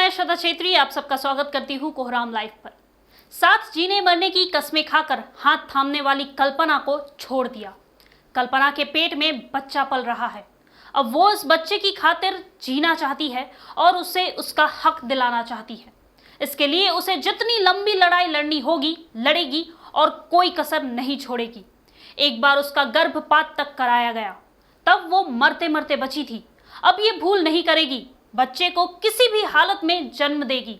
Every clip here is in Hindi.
मैं श्रद्धा छेत्री आप सबका स्वागत करती हूँ कोहराम लाइव पर। साथ जीने मरने की कस्में खाकर हाथ थामने वाली कल्पना को छोड़ दिया। कल्पना के पेट में बच्चा पल रहा है। अब वो इस बच्चे की खातिर जीना चाहती है और उसे उसका हक दिलाना चाहती है। इसके लिए उसे जितनी लंबी लड़ाई लड़नी होगी लड़ेगी और कोई कसर नहीं छोड़ेगी। एक बार उसका गर्भपात तक कराया गया, तब वो मरते मरते बची थी। अब ये भूल नहीं करेगी, बच्चे को किसी भी हालत में जन्म देगी।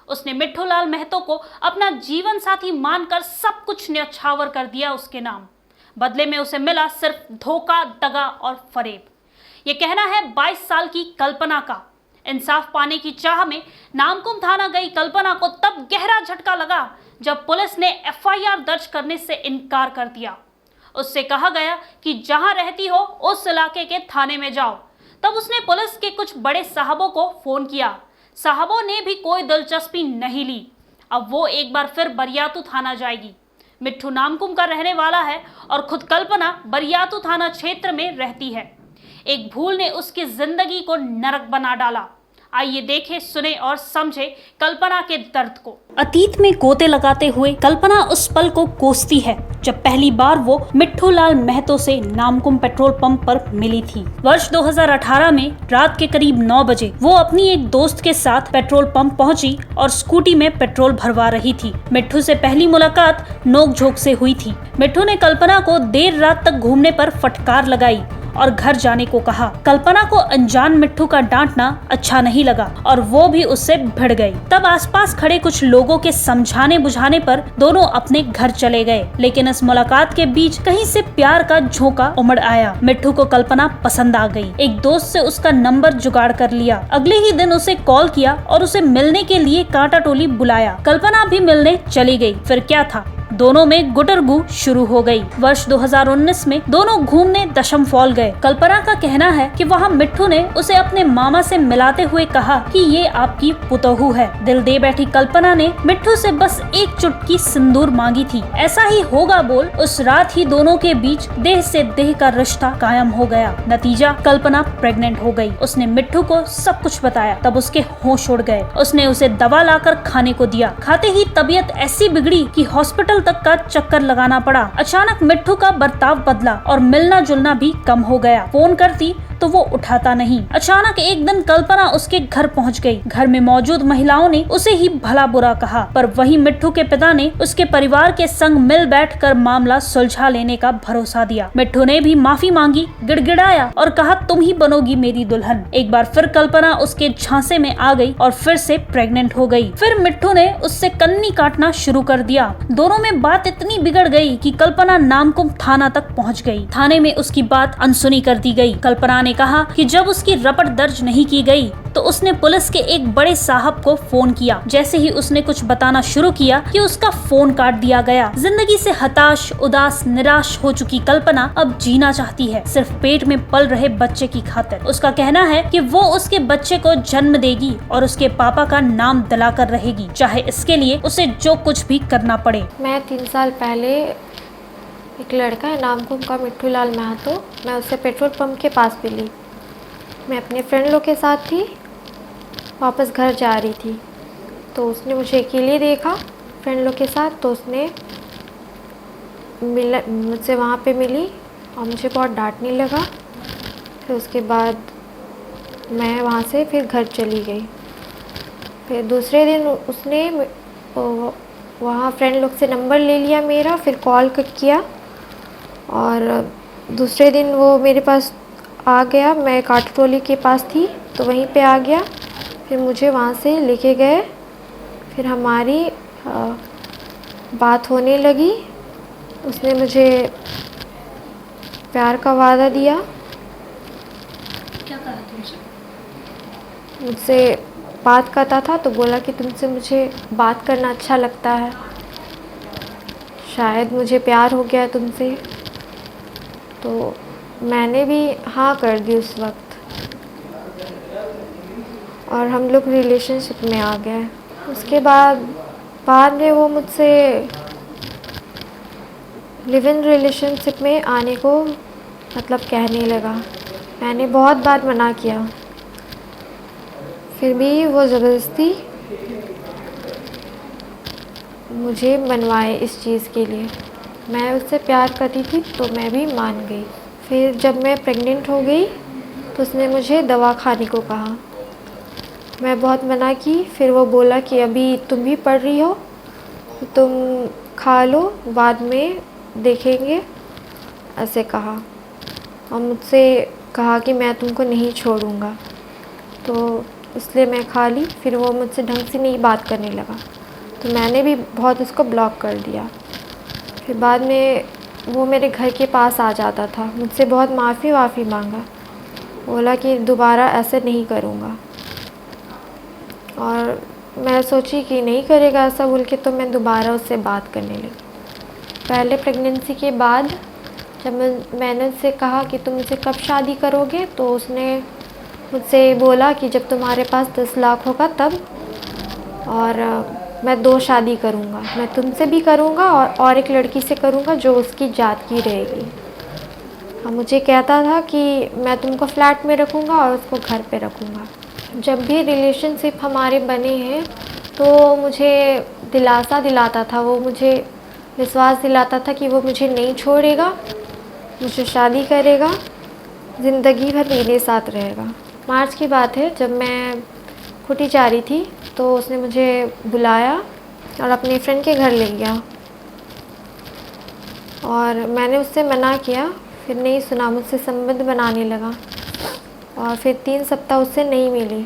उसने मिट्ठूलाल महतो को अपना जीवन साथी मानकर सब कुछ न्यौछावर कर दिया उसके नाम। बदले में उसे मिला सिर्फ धोखा, दगा और फरेब। ये कहना है 22 साल की कल्पना का। इंसाफ पाने की चाह में नामकुम थाना गई कल्पना को तब गहरा झटका लगा जब पुलिस ने एफआईआर दर्ज करने से इनकार कर दिया। उससे कहा गया कि जहां रहती हो उस इलाके के थाने में जाओ। तब उसने पुलिस के कुछ बड़े साहबों को फोन किया। साहबों ने भी कोई दिलचस्पी नहीं ली। अब वो एक बार फिर बरियातू थाना जाएगी। मिट्ठू नामकुम का रहने वाला है और खुद कल्पना बरियातू थाना क्षेत्र में रहती है। एक भूल ने उसकी जिंदगी को नरक बना डाला। आइए देखें, सुने और समझे कल्पना के दर्द को। अतीत में गोते लगाते हुए कल्पना उस पल को कोसती है जब पहली बार वो मिट्ठूलाल महतो से नामकुम पेट्रोल पंप पर मिली थी। वर्ष 2018 में रात के करीब 9 बजे वो अपनी एक दोस्त के साथ पेट्रोल पंप पहुंची और स्कूटी में पेट्रोल भरवा रही थी। मिट्ठू से पहली मुलाकात नोक-झोंक से हुई थी। मिट्ठू ने कल्पना को देर रात तक घूमने पर फटकार लगाई और घर जाने को कहा। कल्पना को अनजान मिट्ठू का डांटना अच्छा नहीं लगा और वो भी उससे भिड़ गई। तब आसपास खड़े कुछ लोगों के समझाने बुझाने पर दोनों अपने घर चले गए। लेकिन इस मुलाकात के बीच कहीं से प्यार का झोंका उमड़ आया। मिट्ठू को कल्पना पसंद आ गई। एक दोस्त से उसका नंबर जुगाड़ कर लिया। अगले ही दिन उसे कॉल किया और उसे मिलने के लिए कांटा टोली बुलाया। कल्पना भी मिलने चली गई। फिर क्या था, दोनों में गुटरगू शुरू हो गई। वर्ष 2019 में दोनों घूमने दशम फॉल गए। कल्पना का कहना है कि वहाँ मिट्ठू ने उसे अपने मामा से मिलाते हुए कहा कि ये आपकी पुतोहू है। दिल दे बैठी कल्पना ने मिट्ठू से बस एक चुटकी सिंदूर मांगी थी। ऐसा ही होगा बोल उस रात ही दोनों के बीच देह से देह का रिश्ता कायम हो गया। नतीजा, कल्पना प्रेग्नेंट हो गई। उसने मिट्ठू को सब कुछ बताया। तब उसके होश उड़ गए। उसने उसे दवा लाकर खाने को दिया। खाते ही तबीयत ऐसी बिगड़ी कि हॉस्पिटल तक का चक्कर लगाना पड़ा। अचानक मिट्ठू का बर्ताव बदला और मिलना जुलना भी कम हो गया। फोन करती तो वो उठाता नहीं। अचानक एक दिन कल्पना उसके घर पहुंच गई। घर में मौजूद महिलाओं ने उसे ही भला बुरा कहा, पर वही मिट्ठू के पिता ने उसके परिवार के संग मिल बैठकर मामला सुलझा लेने का भरोसा दिया। मिट्ठू ने भी माफी मांगी, गिड़गिड़ाया और कहा तुम ही बनोगी मेरी दुल्हन। एक बार फिर कल्पना उसके झांसे में आ गई और फिर से प्रेग्नेंट हो गई। फिर मिट्ठू ने उससे कन्नी काटना शुरू कर दिया। दोनों में बात इतनी बिगड़ गई कि कल्पना नामकुम थाना तक पहुंच गई। थाने में उसकी बात अनसुनी कर दी गई। कल्पना ने कहा कि जब उसकी रपट दर्ज नहीं की गई तो उसने पुलिस के एक बड़े साहब को फोन किया। जैसे ही उसने कुछ बताना शुरू किया कि उसका फोन काट दिया गया। जिंदगी से हताश, उदास, निराश हो चुकी कल्पना अब जीना चाहती है, सिर्फ पेट में पल रहे बच्चे की खातिर। उसका कहना है कि वो उसके बच्चे को जन्म देगी और उसके पापा का नाम दिलाकर रहेगी, चाहे इसके लिए उसे जो कुछ भी करना पड़े। मैं 3 साल पहले एक लड़का है नामकुम का मिट्ठूलाल महतो, मैं उससे पेट्रोल पंप के पास मिली। मैं अपने फ्रेंड लोग के साथ थी, वापस घर जा रही थी तो उसने मुझे अकेले देखा फ्रेंड लोग के साथ। तो उसने मुझसे वहाँ पे मिली और मुझे बहुत डांटने लगा। फिर उसके बाद मैं वहाँ से फिर घर चली गई। फिर दूसरे दिन उसने वहाँ फ्रेंड लोग से नंबर ले लिया मेरा, फिर कॉल किया और दूसरे दिन वो मेरे पास आ गया। मैं कांटाटोली के पास थी तो वहीं पे आ गया। फिर मुझे वहाँ से लेके गए। फिर हमारी बात होने लगी। उसने मुझे प्यार का वादा दिया। क्या कहा तुमसे? मुझसे बात करता था तो बोला कि तुमसे मुझे बात करना अच्छा लगता है, शायद मुझे प्यार हो गया तुमसे। तो मैंने भी हाँ कर दी उस वक्त और हम लोग रिलेशनशिप में आ गए। उसके बाद में वो मुझसे लिव इन रिलेशनशिप में आने को कहने लगा। मैंने बहुत बार मना किया। फिर भी वो ज़बरदस्ती मुझे मनवाए इस चीज़ के लिए। मैं उससे प्यार करती थी तो मैं भी मान गई। फिर जब मैं प्रेग्नेंट हो गई तो उसने मुझे दवा खाने को कहा। मैं बहुत मना की। फिर वो बोला कि अभी तुम भी पढ़ रही हो, तुम खा लो, बाद में देखेंगे, ऐसे कहा। और मुझसे कहा कि मैं तुमको नहीं छोड़ूंगा। तो इसलिए मैं खा ली। फिर वो मुझसे ढंग से नहीं बात करने लगा तो मैंने भी बहुत उसको ब्लॉक कर दिया। फिर बाद में वो मेरे घर के पास आ जाता था, मुझसे बहुत माफ़ी मांगा, बोला कि दोबारा ऐसे नहीं करूँगा। और मैं सोची कि नहीं करेगा ऐसा बोल के, तो मैं दोबारा उससे बात करने लगी। पहले प्रेगनेंसी के बाद जब मैंने उससे कहा कि तुम मुझसे कब शादी करोगे, तो उसने मुझसे बोला कि जब तुम्हारे पास 10 लाख होगा तब, और मैं 2 शादी करूँगा, मैं तुमसे भी करूँगा और एक लड़की से करूँगा जो उसकी जात की रहेगी। और मुझे कहता था कि मैं तुमको फ्लैट में रखूँगा और उसको घर पे रखूँगा। जब भी रिलेशनशिप हमारे बने हैं तो मुझे दिलासा दिलाता था, वो मुझे विश्वास दिलाता था कि वो मुझे नहीं छोड़ेगा, मुझसे शादी करेगा, ज़िंदगी भर मेरे साथ रहेगा। मार्च की बात है, जब मैं खुटी जा रही थी तो उसने मुझे बुलाया और अपने फ्रेंड के घर ले गया। और मैंने उससे मना किया, फिर नहीं सुना, मुझसे संबंध बनाने लगा। और फिर 3 सप्ताह उससे नहीं मिली।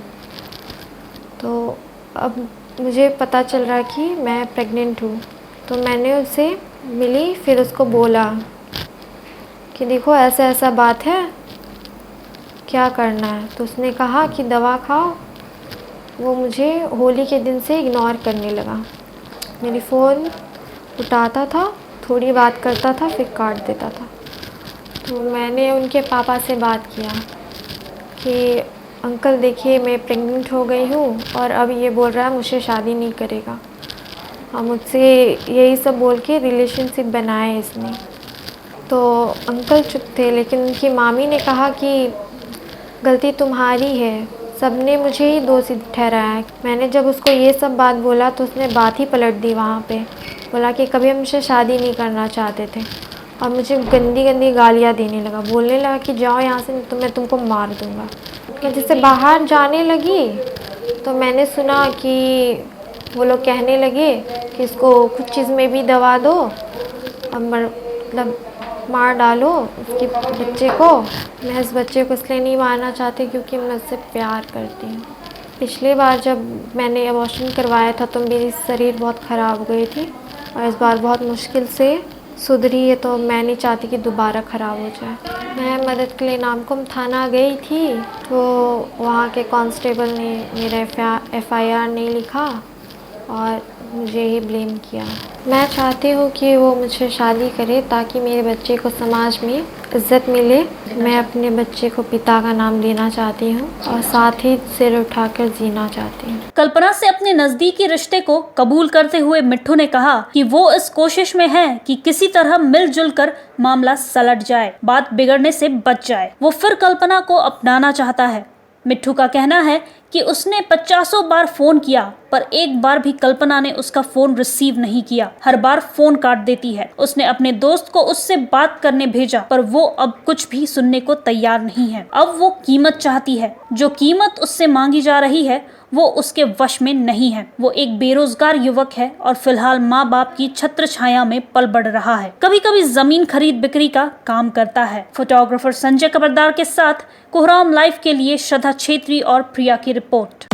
तो अब मुझे पता चल रहा कि मैं प्रेग्नेंट हूँ। तो मैंने उससे मिली, फिर उसको बोला कि देखो ऐसा ऐसा बात है, क्या करना है। तो उसने कहा कि दवा खाओ। वो मुझे होली के दिन से इग्नोर करने लगा। मेरी फ़ोन उठाता था, थोड़ी बात करता था, फिर काट देता था। तो मैंने उनके पापा से बात किया कि अंकल देखिए मैं प्रेग्नेंट हो गई हूँ और अब ये बोल रहा है मुझसे शादी नहीं करेगा। और मुझसे यही सब बोल के रिलेशनशिप बनाए इसने। तो अंकल चुप थे, लेकिन उनकी मामी ने कहा कि गलती तुम्हारी है, सबने मुझे ही दोषी ठहराया है। मैंने जब उसको ये सब बात बोला तो उसने बात ही पलट दी वहाँ पे। बोला कि कभी हम मुझसे शादी नहीं करना चाहते थे। और मुझे गंदी गंदी गालियाँ देने लगा, बोलने लगा कि जाओ यहाँ से, तो मैं तुमको मार दूँगा। मैं जैसे बाहर जाने लगी तो मैंने सुना कि वो लोग कहने लगे कि इसको कुछ चीज़ में भी दवा दो, अब मतलब मार डालो उसके बच्चे को। मैं इस बच्चे को इसलिए नहीं मारना चाहती क्योंकि मैं उससे प्यार करती हूँ। पिछली बार जब मैंने अबॉर्शन करवाया था तो मेरी शरीर बहुत ख़राब हो गई थी और इस बार बहुत मुश्किल से सुधरी है, तो मैं नहीं चाहती कि दोबारा ख़राब हो जाए। मैं मदद के लिए नामकुम थाना गई थी तो वहाँ के कांस्टेबल ने मेरा FIR नहीं लिखा और मुझे ही ब्लेम किया। मैं चाहती हूँ कि वो मुझसे शादी करे ताकि मेरे बच्चे को समाज में इज़्ज़त मिले। मैं अपने बच्चे को पिता का नाम देना चाहती हूँ और साथ ही सिर उठाकर जीना चाहती हूँ। कल्पना से अपने नजदीकी रिश्ते को कबूल करते हुए मिट्ठू ने कहा कि वो इस कोशिश में है कि किसी तरह मिलजुल कर मामला सलट जाए, बात बिगड़ने से बच जाए। वो फिर कल्पना को अपनाना चाहता है। मिट्ठू का कहना है कि उसने 50 बार फोन किया पर एक बार भी कल्पना ने उसका फोन रिसीव नहीं किया। हर बार फोन काट देती है। उसने अपने दोस्त को उससे बात करने भेजा पर वो अब कुछ भी सुनने को तैयार नहीं है। अब वो कीमत चाहती है। जो कीमत उससे मांगी जा रही है वो उसके वश में नहीं है। वो एक बेरोजगार युवक है और फिलहाल माँ बाप की छत्र छाया में पल बढ़ रहा है। कभी कभी जमीन खरीद बिक्री का काम करता है। फोटोग्राफर संजय कबरदार के साथ कोहराम लाइव के लिए श्रद्धा छेत्री और प्रिया की रिपोर्ट।